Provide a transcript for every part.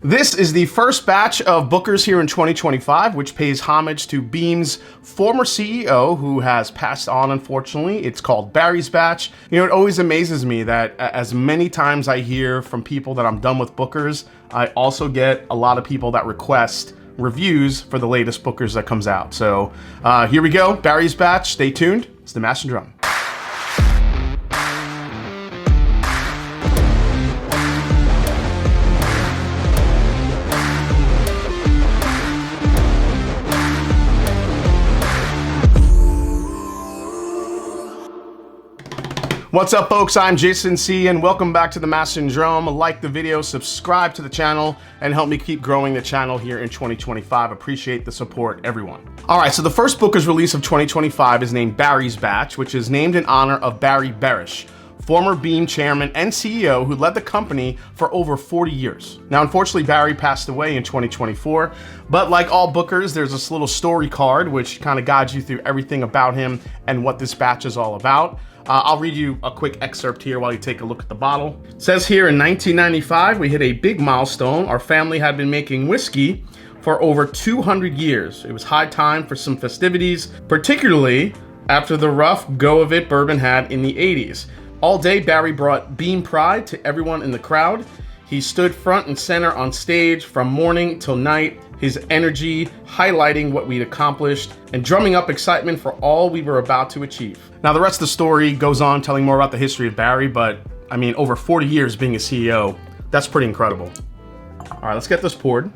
This is the first batch of Bookers here in 2025, which pays homage to Beam's former CEO, who has passed on, unfortunately. It's called Barry's batch. You know, it always amazes me that as many times I hear from people that I'm done with Bookers, I also get a lot of people that request reviews for the latest Bookers that comes out. So here we go, Barry's batch. Stay tuned. It's the Mash and Drum. What's up, folks? I'm Jason C, and welcome back to the Mash and Drum. Like the video, subscribe to the channel, and help me keep growing the channel here in 2025. Appreciate the support, everyone. All right, so the first Bookers release of 2025 is named Barry's Batch, which is named in honor of Barry Berish, former Beam chairman and CEO who led the company for over 40 years. Now, unfortunately, Barry passed away in 2024, but like all Bookers, there's this little story card which kind of guides you through everything about him and what this batch is all about. I'll read you a quick excerpt here while you take a look at the bottle. It says here, in 1995, we hit a big milestone. Our family had been making whiskey for over 200 years. It was high time for some festivities, particularly after the rough go of it Bourbon had in the 80s. All day, Barry brought Beam pride to everyone in the crowd. He stood front and center on stage from morning till night, his energy highlighting what we'd accomplished and drumming up excitement for all we were about to achieve. Now, the rest of the story goes on telling more about the history of Barry, but I mean, over 40 years being a CEO, that's pretty incredible. All right, let's get this poured.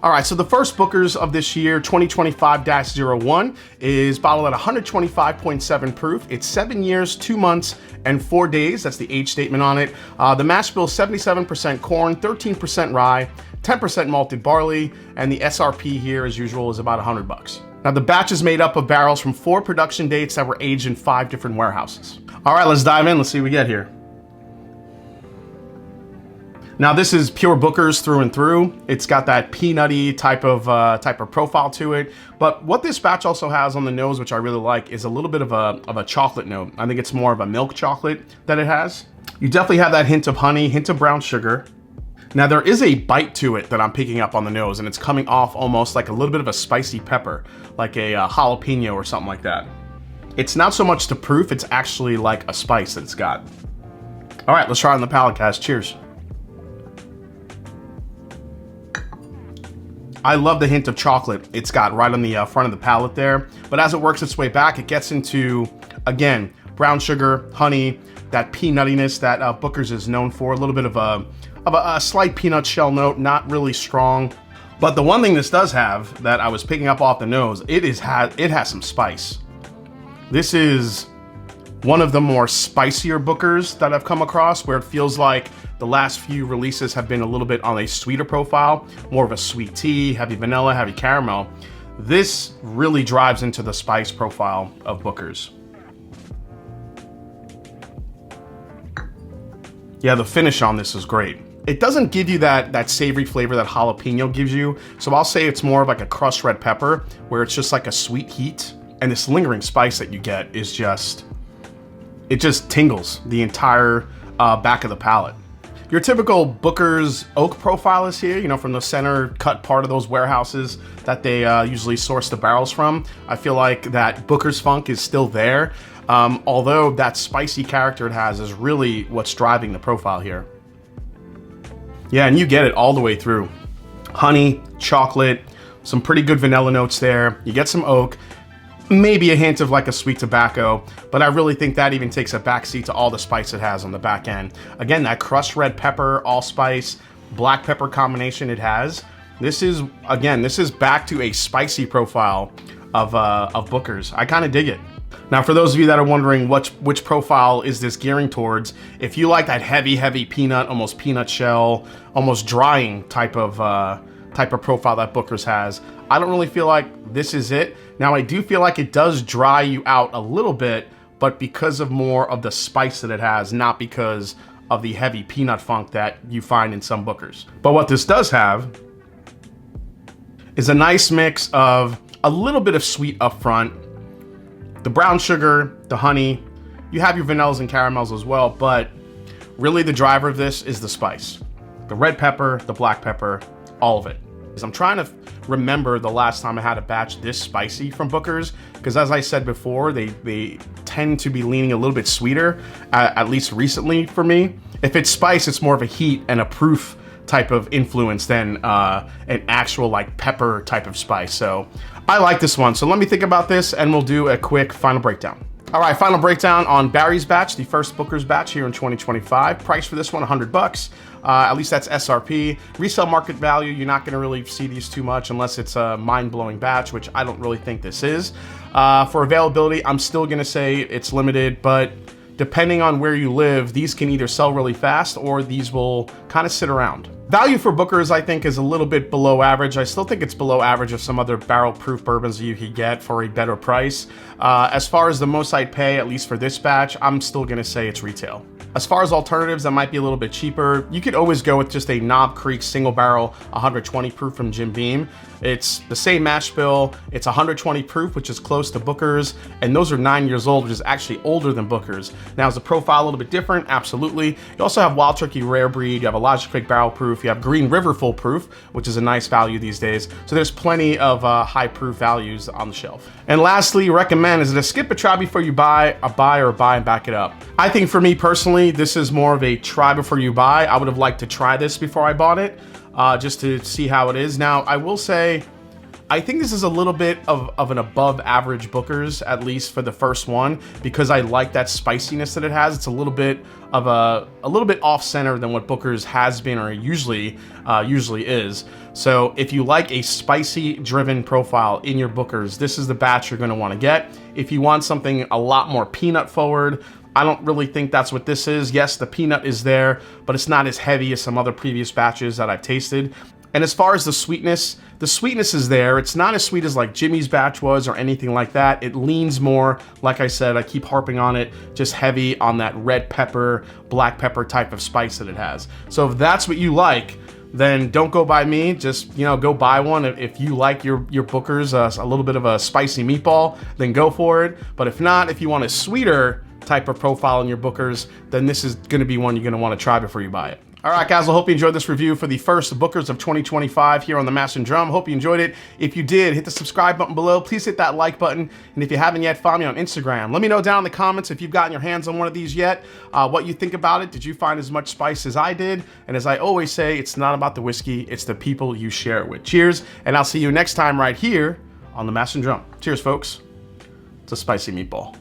All right, so the first Bookers of this year, 2025-01, is bottled at 125.7 proof. It's 7 years, 2 months, and 4 days. That's the age statement on it. The mash bill is 77% corn, 13% rye, 10% malted barley, and the SRP here, as usual, is about $100. Now, the batch is made up of barrels from 4 production dates that were aged in 5 different warehouses. All right, let's dive in. Let's see what we get here. Now, this is pure Bookers through and through. It's got that peanutty type of profile to it. But what this batch also has on the nose, which I really like, is a little bit of a chocolate note. I think it's more of a milk chocolate that it has. You definitely have that hint of honey, hint of brown sugar. Now, there is a bite to it that I'm picking up on the nose, and it's coming off almost like a little bit of a spicy pepper, like a jalapeno or something like that. It's not so much the proof, it's actually like a spice that it's got. All right, let's try it on the palate, guys. Cheers. I love the hint of chocolate it's got right on the front of the palate there, but as it works its way back, it gets into, again, brown sugar, honey, that peanuttiness that Bookers is known for, a little bit of a slight peanut shell note, not really strong. But the one thing this does have that I was picking up off the nose, it has some spice. This is one of the more spicier Bookers that I've come across, where it feels like the last few releases have been a little bit on a sweeter profile, more of a sweet tea, heavy vanilla, heavy caramel. This really drives into the spice profile of Bookers. Yeah, the finish on this is great. It doesn't give you that savory flavor that jalapeno gives you, so I'll say it's more of like a crushed red pepper, where it's just like a sweet heat, and this lingering spice that you get is just, it just tingles the entire back of the palate. Your typical Bookers oak profile is here, you know, from the center cut part of those warehouses that they usually source the barrels from. I feel like that Bookers funk is still there, although that spicy character it has is really what's driving the profile here. Yeah, and you get it all the way through. Honey, chocolate, some pretty good vanilla notes there. You get some oak, maybe a hint of like a sweet tobacco, but I really think that even takes a backseat to all the spice it has on the back end. Again, that crushed red pepper, allspice, black pepper combination it has. This is back to a spicy profile of Bookers. I kind of dig it. Now, for those of you that are wondering which profile is this gearing towards, if you like that heavy peanut, almost peanut shell, almost drying type of profile that Bookers has, I don't really feel like this is it. Now, I do feel like it does dry you out a little bit, but because of more of the spice that it has, not because of the heavy peanut funk that you find in some Bookers. But what this does have is a nice mix of a little bit of sweet up front, the brown sugar, the honey. You have your vanillas and caramels as well, but really the driver of this is the spice. the red pepper, the black pepper, all of it. I'm trying to remember the last time I had a batch this spicy from Booker's, because as I said before, they tend to be leaning a little bit sweeter, at least recently for me. If it's spice, it's more of a heat and a proof type of influence than an actual like pepper type of spice. So I like this one. So let me think about this and we'll do a quick final breakdown. All right, final breakdown on Barry's batch, the first Booker's batch here in 2025. Price for this one, $100. At least that's SRP. Resale market value, you're not gonna really see these too much unless it's a mind-blowing batch, which I don't really think this is. For availability, I'm still gonna say it's limited, but depending on where you live, these can either sell really fast or these will kind of sit around. Value for Booker's, I think, is a little bit below average. I still think it's below average of some other barrel-proof bourbons that you could get for a better price. As far as the most I'd pay, at least for this batch, I'm still gonna say it's retail. As far as alternatives that might be a little bit cheaper, you could always go with just a Knob Creek single barrel 120 proof from Jim Beam. It's the same mash bill, it's 120 proof, which is close to Booker's, and those are 9 years old, which is actually older than Booker's. Now, is the profile a little bit different? Absolutely. You also have Wild Turkey Rare Breed, you have a Logic Creek Barrel Proof, you have Green River Full Proof, which is a nice value these days. So there's plenty of high proof values on the shelf. And lastly, recommend, is it a skip or try before you buy, a buy or a buy and back it up? I think for me personally, this is more of a try before you buy. I would have liked to try this before I bought it, just to see how it is. Now, I will say, I think this is a little bit of an above average Booker's, at least for the first one, because I like that spiciness that it has. It's a little bit of a little bit off center than what Booker's has been or usually is. So if you like a spicy driven profile in your Booker's, this is the batch you're gonna wanna get. If you want something a lot more peanut forward, I don't really think that's what this is. Yes, the peanut is there, but it's not as heavy as some other previous batches that I've tasted. And as far as the sweetness is there. It's not as sweet as like Jimmy's batch was or anything like that. It leans more, like I said, I keep harping on it, just heavy on that red pepper, black pepper type of spice that it has. So if that's what you like, then don't go buy me, just, you know, go buy one. If you like your Booker's a little bit of a spicy meatball, then go for it. But if not, if you want a sweeter type of profile in your Booker's, then this is gonna be one you're gonna wanna try before you buy it. All right, guys, I hope you enjoyed this review for the first Booker's of 2025 here on the Mash and Drum. Hope you enjoyed it. If you did, hit the subscribe button below. Please hit that like button. And if you haven't yet, follow me on Instagram. Let me know down in the comments if you've gotten your hands on one of these yet, what you think about it. Did you find as much spice as I did? And as I always say, it's not about the whiskey, it's the people you share it with. Cheers, and I'll see you next time right here on the Mash and Drum. Cheers, folks. It's a spicy meatball.